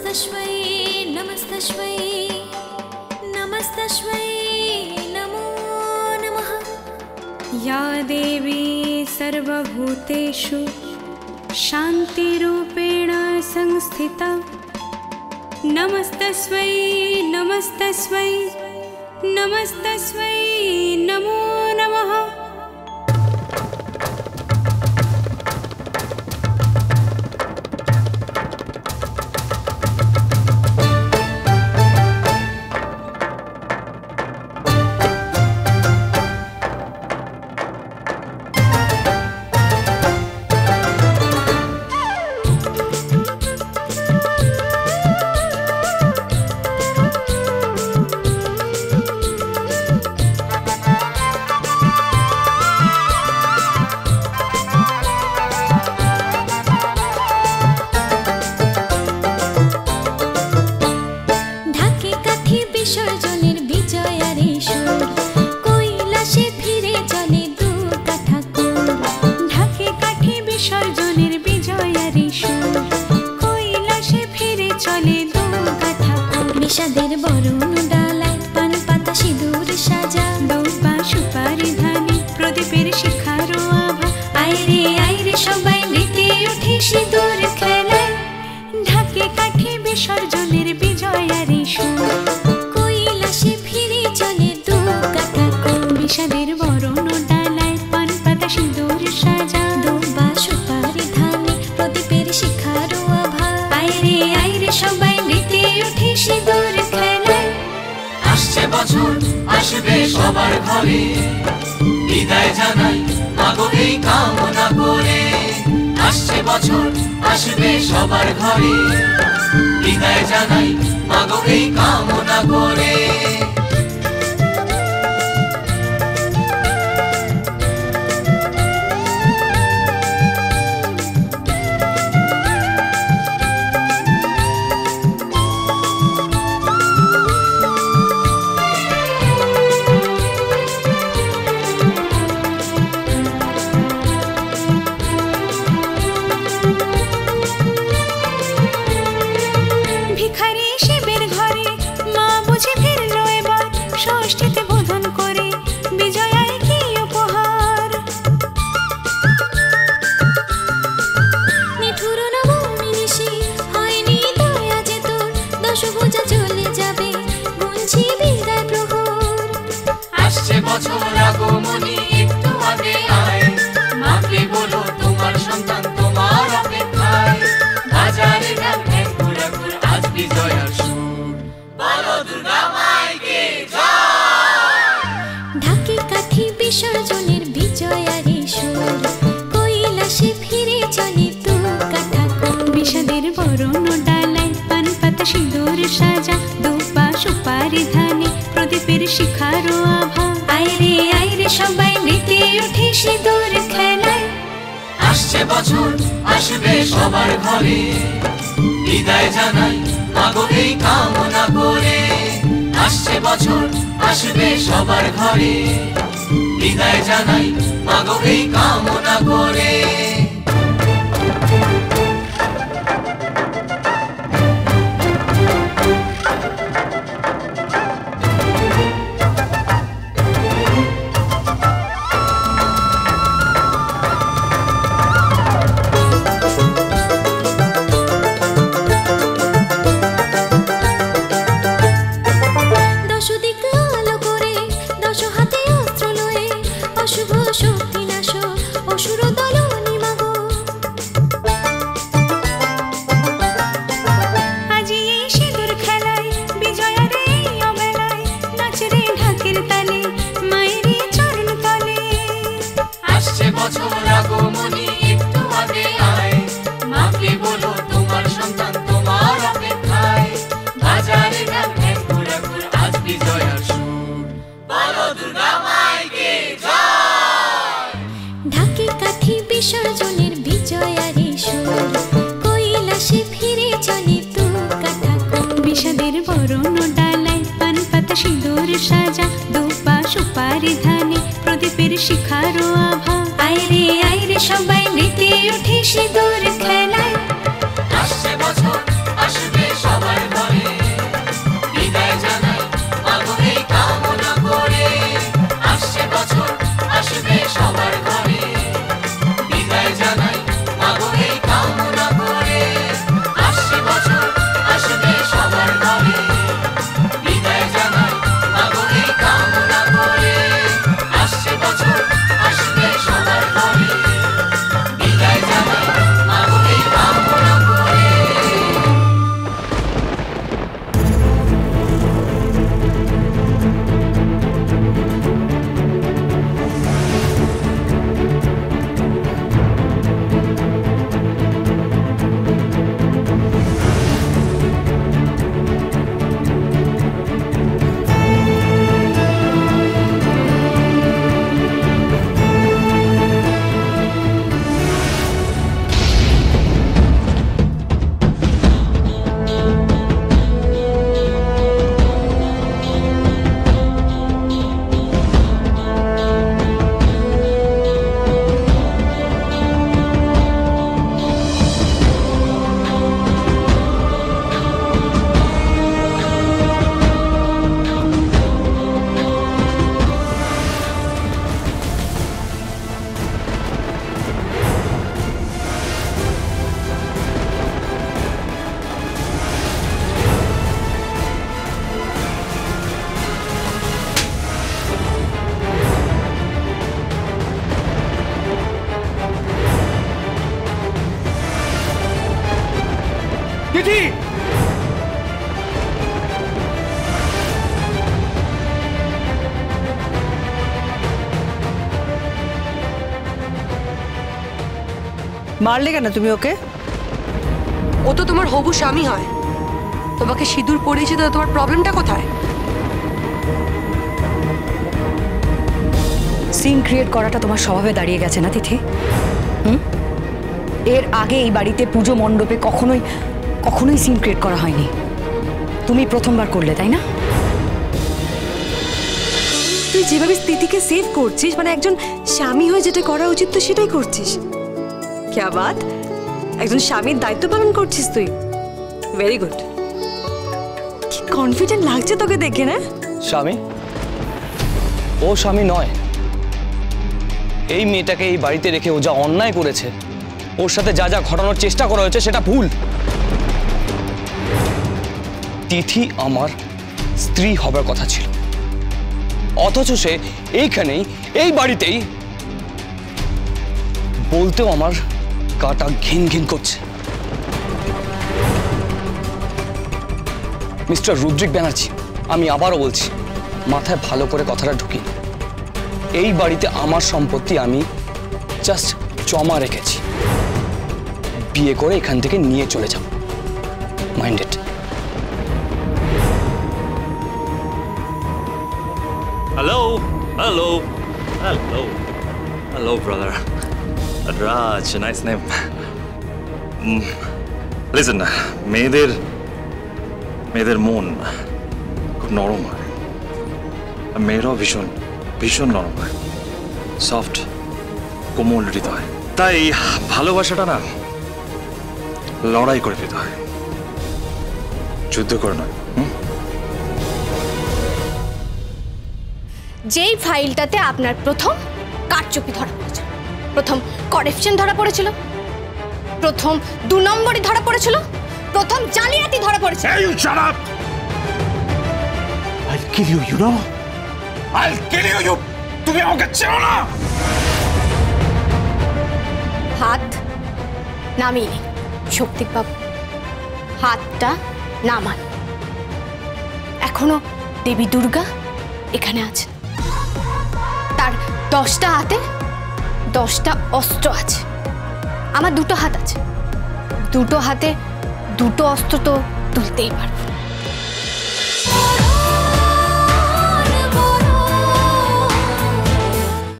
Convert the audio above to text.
नमस्तस्मै नमस्तस्मै नमस्तस्मै नमो नमः। या देवी सर्वभूतेषु शान्तिरूपेण संस्थिता नमस्तस्मै नमस्तस्मै नमस्तस्मै नमो नमः। বিষাদের বরণ ডালায় পান পাতা সিঁদুর সাজা দৌপা সুপারি ধানে প্রদীপের শিখারো আভা আইরে সবাই মেতে উঠে সিঁদুর খেলায় ঢাকে কাঠে বিসর্জনের বিজয়ারি সুর কৈলাসে ফিরে চলে দু কাঠা কোণ। বিষাদের বরণ ডালায় পান পাতা সিঁদুর সাজা দৌপা সুপারি ধানে প্রদীপের শিখারো আভা আইরে সবাই মেতে উঠে সিঁদুর খেলায়। আসছে বছর আসবে সবার ঘরে বিদায় জানাই মাগো এই কামনা করে। আসছে বছর আসবে সবার ঘরে বিদায় জানাই মাগো এই কামনা করে। ভিখারি শিবের ঘরে মা বুঝে ফিরল এবার ষষ্ঠীতে বোধন করে বিজয়ায় কি উপহার। নিঠুর নবমী নিশি হয়নি দয়া যে তোর দশভুজা চলে যাবে গুনছি বিদায় প্রহর। আসছে বছর আগমনী একটু আগে আয় মাকে বলো তোমার সন্তান তোমার অপেক্ষায়। বাজারে গান আজ বিজয়ার সুর বলো দুর্গা মাইকে জয়। ঢাকে কাঠি বিসর্জনের বিজয়ারি সুর কৈলাসে ফিরে চলে দু কাঠা কোণ। বিষাদের বরণ ডালায় পান পাতা সিঁদুর সাজা দৌপা সুপারি ধানে প্রদীপের শিখারো আভা আইরে সবাই মেতে উঠে সিঁদুর খেলায়। আসছে বছর আসবে সবার ঘরে বিদায় জানাই মাগো এই কামনা করে। আসছে বছর আসবে সবার ঘরে বিদায় জানাই মাগো এই কামনা করে। অশুভ শক্তি নাশ অসুর দলনি মাগো আজি এই সিঁদুর খেলায় বিজয়ার এই অবেলায় নাচরে ঢাকের তালে মায়ের চরণ তলে। আসছে বছর আগমনী একটু আগে আয় মাকে বলো তোমার সন্তান তোমার অপেক্ষায়। বাজারে গান আজ বিজয়ার সুর বলো দুর্গা মাইকে জয়। ঢাকে কাঠি বিসর্জনের বিজয়ারি সুর কৈলাসে ফিরে চলে দু কাঠা কোণ। বিষাদের বরণ ডালায় পান পাতা সিঁদুর সাজা দৌপা সুপারি ধানে প্রদীপের শিখারো আভা আইরে সবাই মেতে উঠে সিঁদুর খেলায়। আসছে বছর আসবে সবার মারলে কেন তুমি ওকে? ও তো তোমার হবু স্বামী হয়, তোমাকে সিঁদুর পরিয়েছে, তো তোমার প্রবলেমটা কোথায়? সিন ক্রিয়েট করাটা তোমার স্বভাবে দাঁড়িয়ে গেছে না তিথি? এর আগে এই বাড়িতে পুজো মণ্ডপে কখনোই সিন ক্রিয়েট করা হয়নি। তুমি প্রথমবার করলে, তাই না? তুই যেভাবে স্থিতিকে সেভ করছিস, মানে একজন স্বামী হয়ে যেটা করা উচিত তো সেটাই করছিস। ক্যা বাত, একজন স্বামীর দায়িত্ব পালন করছিস তুই। Very good. কি কনফিডেন্ট লাগছে তোকে দেখে না? স্বামী? ও স্বামী নয়। এই মেয়েটাকে এই বাড়িতে রেখে ও যা অন্যায় করেছে, ওর সাথে যা যা ঘটানোর চেষ্টা করা হয়েছে সেটা ভুল। তিথি আমার স্ত্রী হবার কথা ছিল, অথচ সে এইখানেই, এই বাড়িতেই, বলতেও আমার গাটা ঘিন ঘিন করছে। মিস্টার রুদ্রিক ব্যানার্জি, আমি আবারও বলছি, মাথায় ভালো করে কথাটা ঢুকি। এই বাড়িতে আমার সম্পত্তি আমি জাস্ট জমা রেখেছি, বিয়ে করে এখান থেকে নিয়ে চলে যাব। Minded. Hello, hello, hello, hello, brother. Raj, nice name. Listen, মেয়েদের মন খুব নরম হয়, মেয়েরাও ভীষণ নরম হয়, সফট, কোমল হৃদয়। তাই ভালোবাসাটা না লড়াই করে পেতে হয়, যুদ্ধ করে নয়। যেই ফাইলটাতে আপনার প্রথম কারচুপি ধরা পড়েছিল, প্রথম করাপশন ধরা পড়েছিল, প্রথম 2 নম্বরই ধরা পড়েছিল, প্রথম জালিয়াতি ধরা পড়েছিল। Hey, you shut up! I'll kill you, you know? I'll kill you, you! তুমি আমাকে চেনো না? হাত নামিয়ে নিন শক্তিক বাবু, হাতটা নামান। এখনো দেবী দুর্গা এখানে আছে, তার 10টা হাতে 10টা অস্ত্র আছে। আমার 2টো হাত আছে, 2টো হাতে 2টো অস্ত্র তো তুলতেই পারবো।